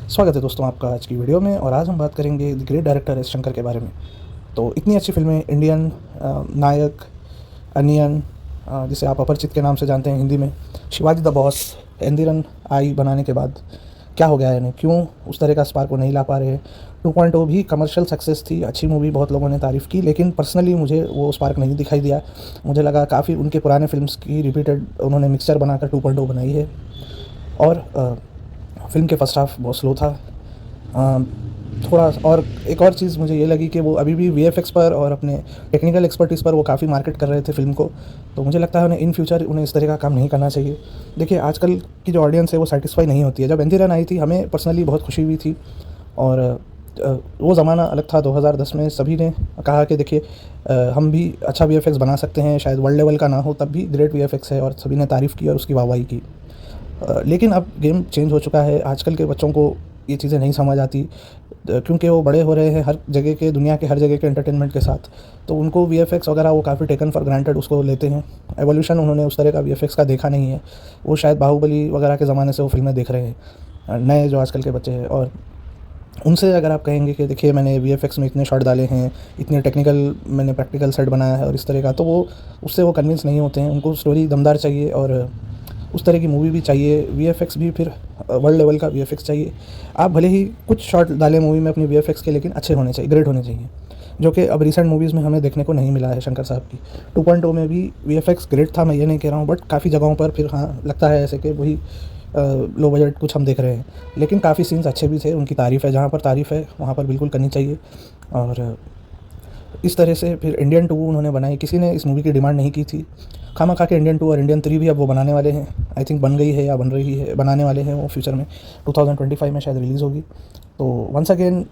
स्वागत है दोस्तों आपका आज की वीडियो में। और आज हम बात करेंगे the great director S Shankar के बारे में। तो इतनी अच्छी फिल्में, इंडियन, नायक, अनियन, जिसे आप अपरिचित के नाम से जानते हैं हिंदी में, शिवाजी द बॉस, एंदिरन आई बनाने के बाद क्या हो गया है, क्यों उस तरह का स्पार्क वो नहीं ला पा रहे हैं। 2.0 भी कमर्शियल सक्सेस थी, अच्छी मूवी, बहुत लोगों ने तारीफ़ की, लेकिन पर्सनली मुझे वो स्पार्क नहीं दिखाई दिया। मुझे लगा काफ़ी उनके पुराने फिल्म्स की रिपीटेड उन्होंने मिक्सचर बनाकर 2.0 बनाई है। और फ़िल्म के फर्स्ट हाफ बहुत स्लो था। अ, थोड़ा और एक और चीज़ मुझे ये लगी कि वो अभी भी वीएफएक्स पर और अपने टेक्निकल एक्सपर्टीज़ पर वो काफ़ी मार्केट कर रहे थे फ़िल्म को। तो मुझे लगता है उन्हें इन फ्यूचर उन्हें इस तरह का काम नहीं करना चाहिए। देखिए, आजकल की जो ऑडियंस है वो सैटिस्फाई नहीं होती है। जब एंदिरन आई थी हमें पर्सनली बहुत खुशी हुई थी। और वो ज़माना अलग था। 2010 में सभी ने कहा कि देखिए, हम भी अच्छा वीएफएक्स बना सकते हैं, शायद वर्ल्ड लेवल का ना हो तब भी ग्रेट वीएफएक्स है, और सभी ने तारीफ़ की और उसकी वाहवाही की। लेकिन अब गेम चेंज हो चुका है। आजकल के बच्चों को ये चीज़ें नहीं समझ आती, क्योंकि वो बड़े हो रहे हैं हर जगह के, दुनिया के हर जगह के एंटरटेनमेंट के साथ। तो उनको वीएफएक्स वगैरह वो काफ़ी टेकन फॉर ग्रांटेड उसको लेते हैं। एवोल्यूशन उन्होंने उस तरह का वीएफएक्स का देखा नहीं है। वो शायद बाहुबली वगैरह के ज़माने से वो फिल्में देख रहे हैं, नए जो आजकल के बच्चे हैं। और उनसे अगर आप कहेंगे कि देखिए मैंने वीएफएक्स में इतने शॉट डाले हैं, इतने टेक्निकल मैंने प्रैक्टिकल सेट बनाया है और इस तरह का, तो वो उससे वो कन्विंस नहीं होते हैं। उनको स्टोरी दमदार चाहिए और उस तरह की मूवी भी चाहिए। वीएफएक्स भी फिर वर्ल्ड लेवल का वीएफएक्स चाहिए। आप भले ही कुछ शॉट डालें मूवी में अपनी वीएफएक्स के, लेकिन अच्छे होने चाहिए, ग्रेट होने चाहिए, जो कि अब रिसेंट मूवीज़ में हमें देखने को नहीं मिला है शंकर साहब की। 2.0 में भी वीएफएक्स ग्रेट था, मैं ये नहीं कह रहा हूँ, बट काफ़ी जगहों पर फिर हाँ लगता है ऐसे कि वही लो बजट कुछ हम देख रहे हैं। लेकिन काफ़ी सीन्स अच्छे भी थे, उनकी तारीफ़ है, जहाँ पर तारीफ़ है वहाँ पर बिल्कुल करनी चाहिए। और इस तरह से फिर इंडियन 2 उन्होंने बनाई। किसी ने इस मूवी की डिमांड नहीं की थी। खामा-खा के इंडियन 2 और इंडियन 3 भी अब वो बनाने वाले हैं। आई थिंक बन गई है या बन रही है, बनाने वाले हैं वो फ्यूचर में। 2025 में शायद रिलीज़ होगी। तो वंस अगेन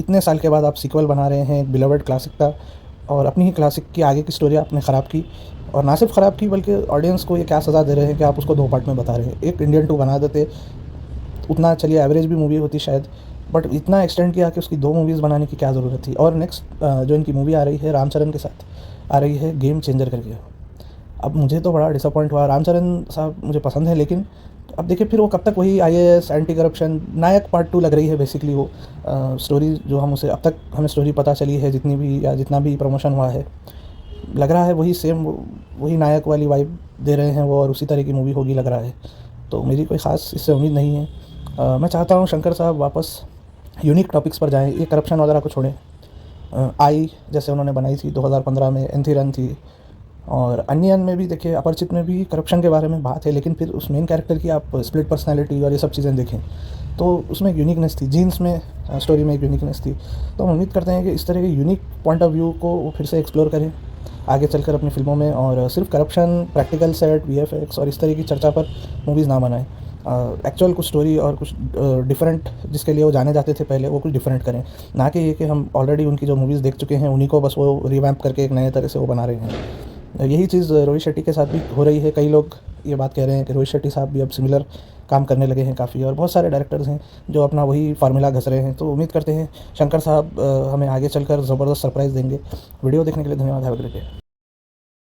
इतने साल के बाद आप सीक्वल बना रहे हैं बिलवड क्लासिक का, और अपनी ही क्लासिक की आगे की स्टोरी आपने ख़राब की। और ना सिर्फ ख़राब की, बल्कि ऑडियंस को ये क्या सज़ा दे रहे हैं कि आप उसको 2 पार्ट में बता रहे हैं। एक इंडियन 2 बना देते, उतना चलिए एवरेज भी मूवी होती शायद, बट इतना एक्सटेंड किया कि उसकी 2 मूवीज़ बनाने की क्या ज़रूरत थी। और नेक्स्ट जो इनकी मूवी आ रही है रामचरण के साथ, आ रही है गेम चेंजर करके। अब मुझे तो बड़ा डिसअपॉइंट हुआ। रामचरण साहब मुझे पसंद है, लेकिन अब देखिए फिर वो कब तक वही आईएएस, एंटी करप्शन, नायक पार्ट 2 लग रही है बेसिकली वो। स्टोरी जो हम उसे अब तक हमें स्टोरी पता चली है जितनी भी, या जितना भी प्रमोशन हुआ है, लग रहा है वही सेम, वही नायक वाली वाइब दे रहे हैं वो, और उसी तरह की मूवी होगी लग रहा है। तो मेरी कोई ख़ास इससे उम्मीद नहीं है। मैं चाहता हूँ शंकर साहब वापस यूनिक टॉपिक्स पर जाएँ, ये करप्शन वगैरह को छोड़ें। आई जैसे उन्होंने बनाई थी 2015 में, एंथिरन थी, और अनियन में भी देखिए, अपरिचित में भी करप्शन के बारे में बात है, लेकिन फिर उस मेन कैरेक्टर की आप स्प्लिट पर्सनैलिटी और ये सब चीज़ें देखें तो उसमें एक यूनिकनेस थी, जीन्स में, स्टोरी में एक यूनिकनेस थी। तो हम उम्मीद करते हैं कि इस तरह के यूनिक पॉइंट ऑफ व्यू को वो फिर से एक्सप्लोर करें आगे चलकर अपनी फ़िल्मों में, और सिर्फ करप्शन, प्रैक्टिकल सेट, वीएफएक्स और इस तरह की चर्चा पर मूवीज़ ना बनाएं। एक्चुअल कुछ स्टोरी और कुछ डिफरेंट, जिसके लिए वो जाने जाते थे पहले, वो कुछ डिफरेंट करें। ना कि ये कि हम ऑलरेडी उनकी जो मूवीज़ देख चुके हैं उन्हीं को बस वो रिवैम्प करके एक नए तरह से वो बना रहे हैं। यही चीज़ रोहित शेट्टी के साथ भी हो रही है। कई लोग ये बात कह रहे हैं कि रोहित शेट्टी साहब भी अब सिमिलर काम करने लगे हैं काफ़ी, और बहुत सारे डायरेक्टर्स हैं जो अपना वही फार्मूला घस रहे हैं। तो उम्मीद करते हैं शंकर साहब हमें आगे चलकर ज़बरदस्त सरप्राइज़ देंगे। वीडियो देखने के लिए धन्यवाद। Have a great day.